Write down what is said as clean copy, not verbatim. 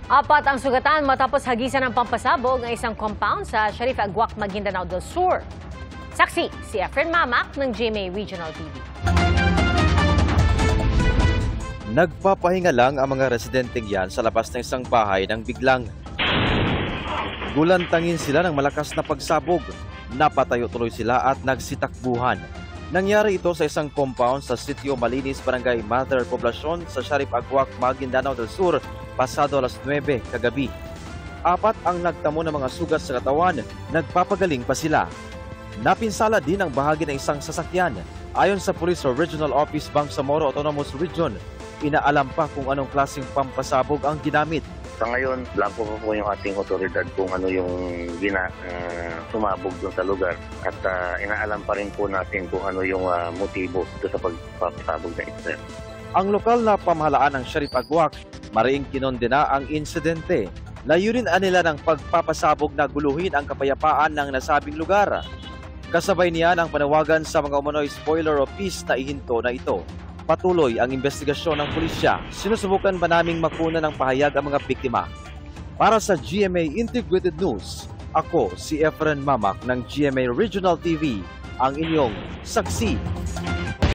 Apat ang sugatan matapos hagisan ng pampasabog ng isang compound sa Sharif Aguac, Maguindanao del Sur. Saksi si Efren Mamak ng GMA Regional TV. Nagpapahinga lang ang mga residenteng yan sa labas ng isang bahay nang biglang gulantangin sila ng malakas na pagsabog. Napatayo tuloy sila at nagsitakbuhan. Nangyari ito sa isang compound sa Sitio Malinis, Barangay Mother Poblacion sa Sharif Aguac, Maguindanao del Sur, pasado alas 9 kagabi. Apat ang nagtamo ng mga sugat sa katawan, nagpapagaling pa sila. Napinsala din ang bahagi ng isang sasakyan. Ayon sa Police Regional Office Bangsamoro Autonomous Region, inaalam pa kung anong klaseng pampasabog ang ginamit. Sa ngayon, blanco po yung ating otoridad kung ano yung sumabog doon sa lugar at inaalam pa rin po natin kung ano yung motibo doon sa pagpapasabog na ito. Ang lokal na pamahalaan ng Sharif Aguac, mariing kinondena ang insidente. Layunin nila ng pagpapasabog na guluhin ang kapayapaan ng nasabing lugar. Kasabay niyan ang panawagan sa mga umano'y spoiler of peace na ihinto na ito. Patuloy ang investigasyon ng pulisya. Sinusubukan ba naming makuna ng pahayag ang mga biktima? Para sa GMA Integrated News, ako si Efren Mamak ng GMA Regional TV, ang inyong saksi.